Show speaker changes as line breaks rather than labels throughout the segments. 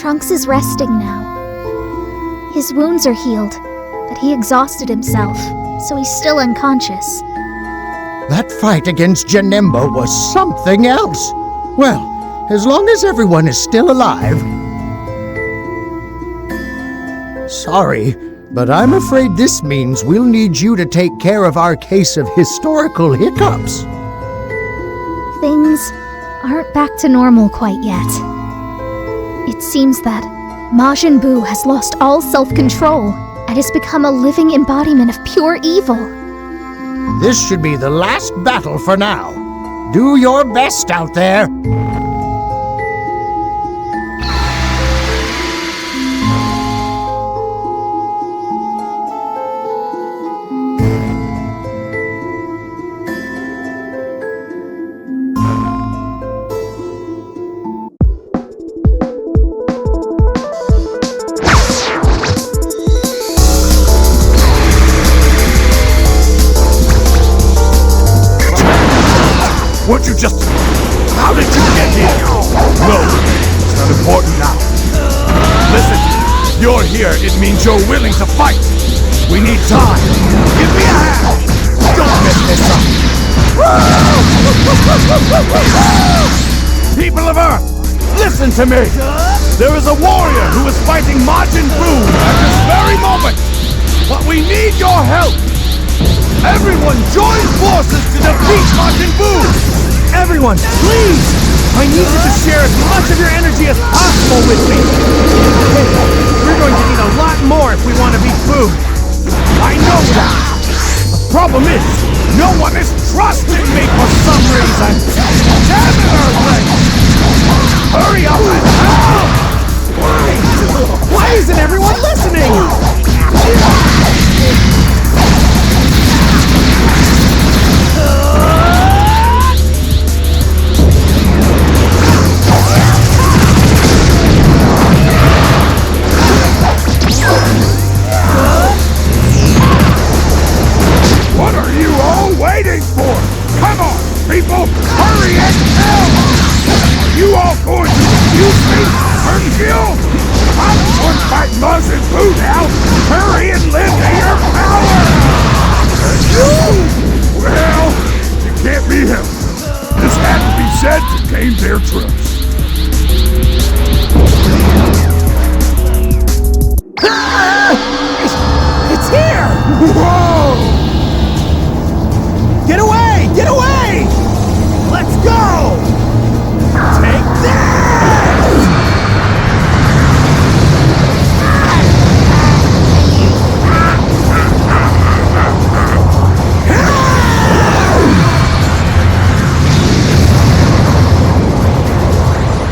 Trunks is resting now. His wounds are healed, but he exhausted himself, so he's still unconscious.
That fight against Janemba was something else. Well, as long as everyone is still alive... Sorry, but I'm afraid this means we'll need you to take care of our case of historical hiccups.
Things aren't back to normal quite yet. It seems that Majin Buu has lost all self-control and has become a living embodiment of pure evil.
This should be the last battle for now. Do your best out there.
Weren't you just... How did you get here? No, it's not important now. Listen, if you're here, it means you're willing to fight. We need time. Give me a hand. Don't mess this up. People of Earth, listen to me. There is a warrior who is fighting Majin Buu at this very moment. But we need your help. Everyone join forces to defeat Majin Buu! Everyone, please! I need you to share as much of your energy as possible with me! We're going to need a lot more if we want to beat Buu! I know that! The problem is, no one is trusting me for some reason! Damn it, Earthling! Hurry up and help! Why isn't everyone listening? What are you all waiting for? Come on, people! Hurry and help! Are you all going to refuse me? Hercule? I'm going to fight Majin Buu now! Hurry and lend me your power! Well, it can't be helped. This had to be said to gain their trust. It's here! Whoa! Get away! Get away! Let's go! Take this!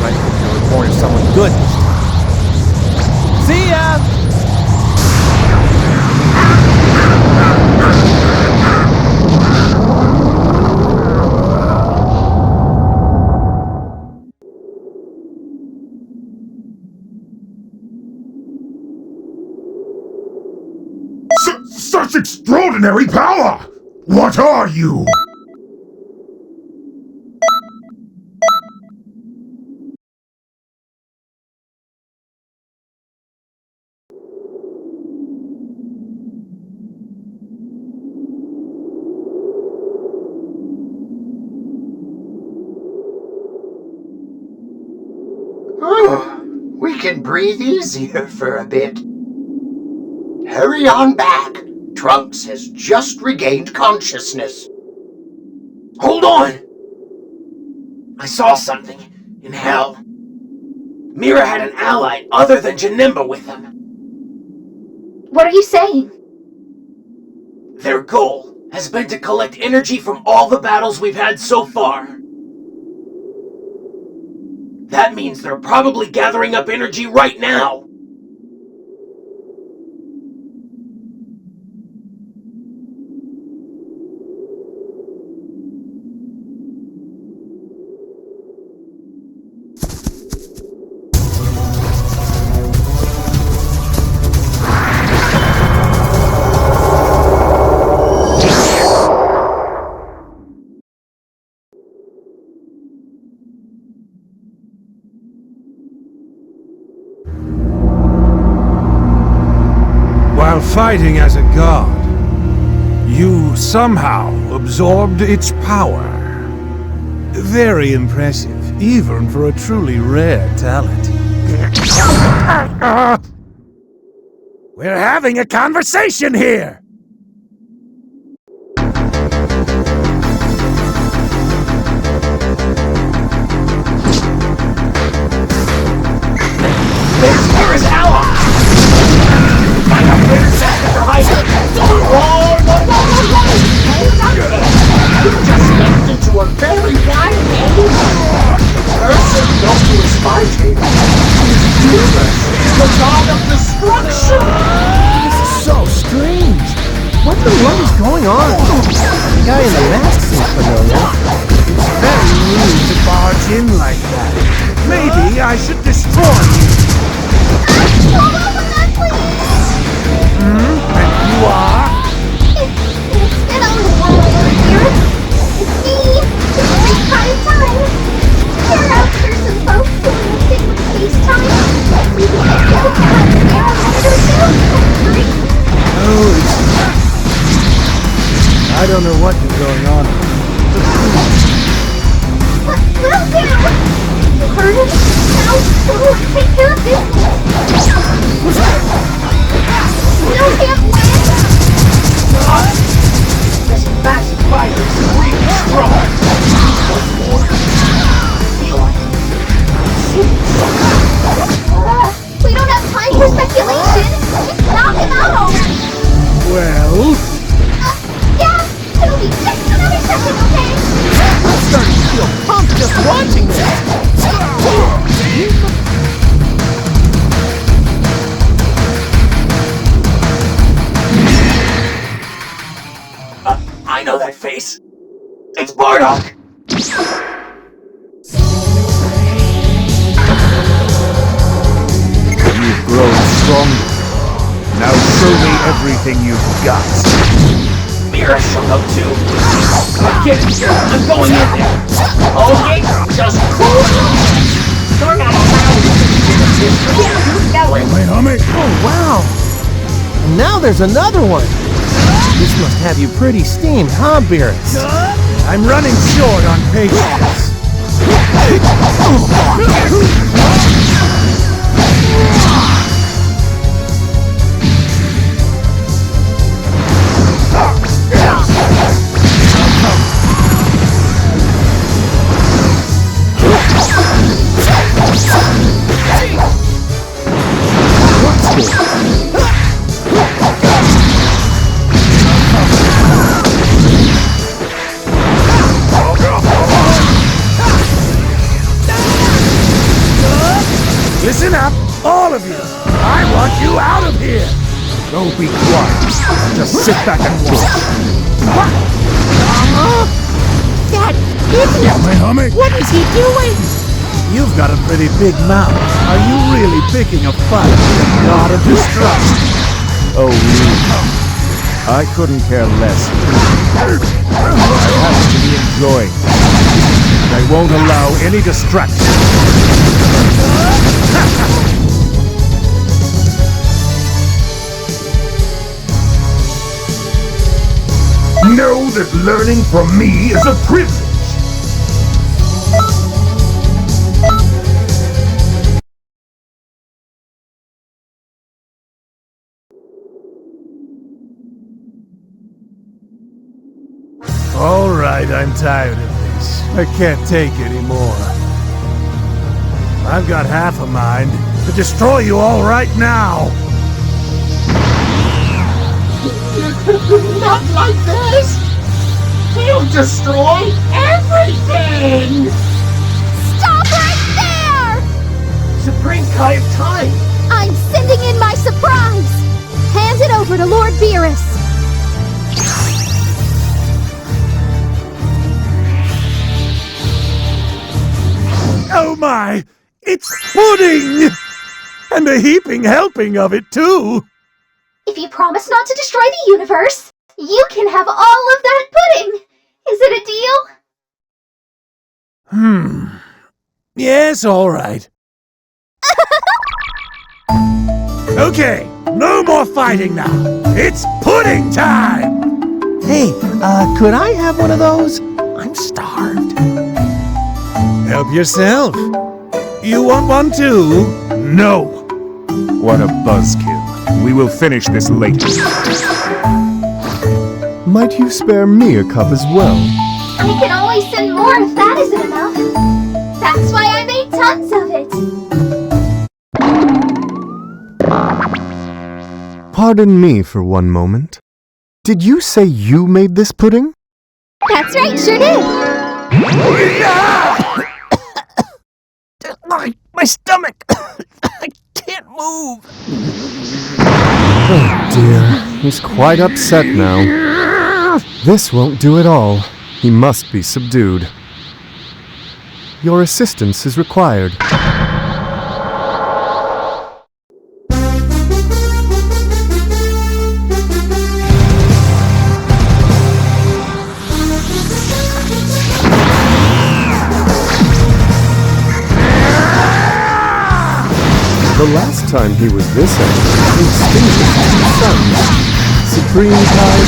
Like you're reporting someone good. See ya! Such extraordinary power! What are you?
We can breathe easier for a bit. Hurry on back. Trunks has just regained consciousness.
Hold on! I saw something in hell. Mira had an ally other than Janemba with them.
What are you saying?
Their goal has been to collect energy from all the battles we've had so far. That means they're probably gathering up energy right now.
While fighting as a god, you somehow absorbed its power. Very impressive, even for a truly rare talent. We're having a conversation here!
There's Mira's ally! Find out where it's at for hiding!
You just stepped into a very wide area. Person go to a spy chamber. Xenoverse is the god of destruction.
This is so strange. What in the world is going on? The guy in the mask seems familiar.
It's very rude to barge in like that. Maybe I should destroy you. And you are?
Get on the wall over here. It's me, the great prime time. You're out person folks doing a thing with space time. You can go down there a minute or two.
I don't know what is going on.
Well, down. You heard it? Now, let's take care of business. No damn plan.
This massive fighter is really strong! What's more, I feel like
We don't have time for speculation. Just knock him out already.
Well,
Yeah, it'll be just another second, okay?
I'm starting to feel pumped just watching this.
I know that face. It's Bardock!
you've grown stronger. Now show me everything you've got.
Mira showed up too. I'm kidding. I'm going in there. Okay, just cool. You're not allowed to.
Wait, homie.
Oh, wow. And now there's another one. This must have you pretty steamed, huh, Beerus?
I'm running short on patience. Listen up, all of you! I want you out of here! Don't be quiet. Just sit back and watch.
What? That idiot!
My homie!
What is he doing?
You've got a pretty big mouth. Are you really picking a fight with the god of destruction? Oh, really? I couldn't care less. I happen to be enjoying it. I won't allow any distraction. Know that learning from me is a privilege. All right, I'm tired of this. I can't take anymore. I've got half a mind to destroy you all right now.
Not like this! He'll destroy everything!
Stop right there!
Supreme Kai of Time!
I'm sending in my surprise! Hand it over to Lord Beerus!
Oh my! It's pudding! And a heaping helping of it, too!
If you promise not to destroy the universe, you can have all of that pudding! Is it a deal?
Yes, all right. Okay, no more fighting now. It's pudding time!
Hey, could I have one of those? I'm starved.
Help yourself. You want one too? No. What a buzzkill. We will finish this later.
Might you spare me a cup as well?
I can always send more if that isn't enough. That's why I made tons of it.
Pardon me for one moment. Did you say you made this pudding?
That's right, sure did.
My stomach! I can't move!
Oh dear, he's quite upset now. This won't do at all. He must be subdued. Your assistance is required. The last time he was this angry, he extinguished two suns. Supreme Kai,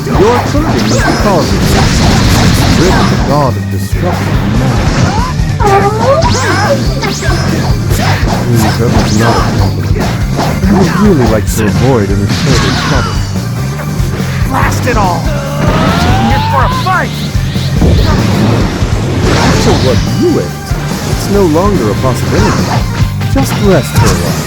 your pudding is the cause of this. It's driven the god of destruction mad. Please, that was not a compliment. I would really like to avoid any further trouble.
Blast it all! I'm here for a fight!
After what you ate, it's no longer a possibility. Just rest for a while.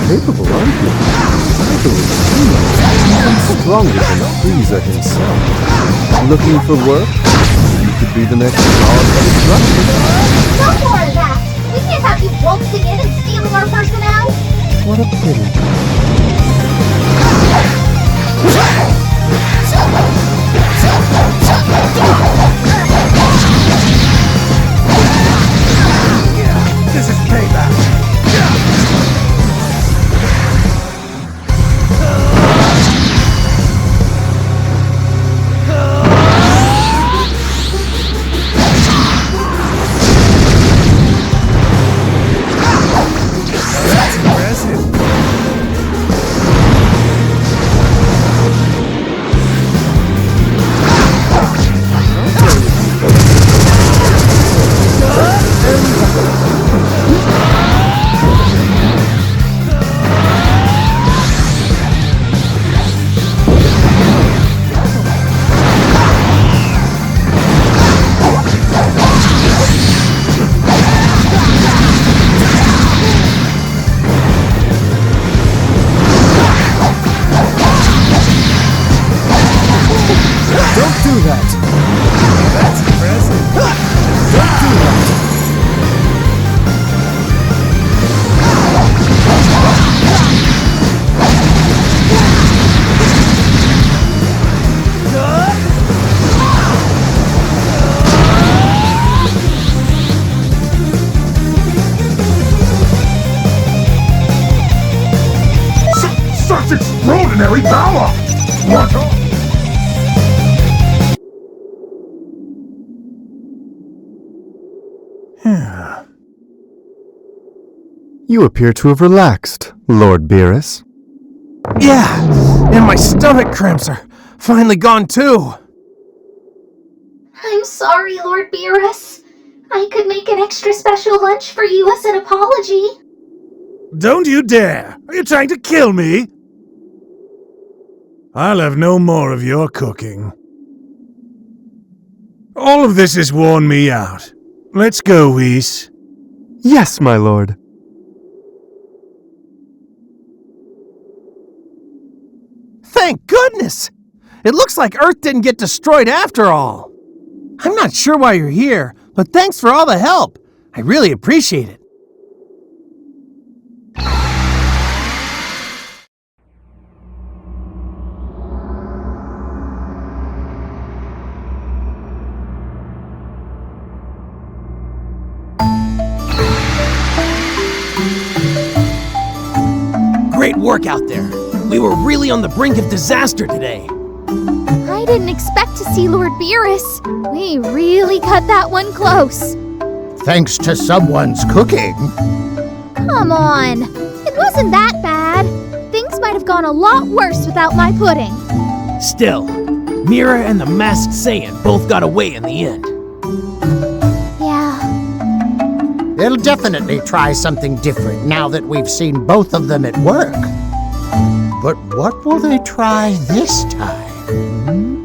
Capable, aren't you? I believe even stronger than Frieza himself. Looking for work? You could be the next god of destruction.
No more of that. We can't have you waltzing in and stealing our personnel.
What a pity.
This is payback! That's impressive.
such extraordinary power! What a...
You appear to have relaxed, Lord Beerus.
Yeah, and my stomach cramps are finally gone too.
I'm sorry, Lord Beerus. I could make an extra special lunch for you as an apology.
Don't you dare! Are you trying to kill me? I'll have no more of your cooking. All of this has worn me out. Let's go, Whis.
Yes, my lord.
Thank goodness! It looks like Earth didn't get destroyed after all. I'm not sure why you're here, but thanks for all the help. I really appreciate it. Great work out there. We were really on the brink of disaster today.
I didn't expect to see Lord Beerus. We really cut that one close.
Thanks to someone's cooking.
Come on. It wasn't that bad. Things might have gone a lot worse without my pudding.
Still, Mira and the Masked Saiyan both got away in the end.
Yeah.
They'll definitely try something different now that we've seen both of them at work. But what will they try this time?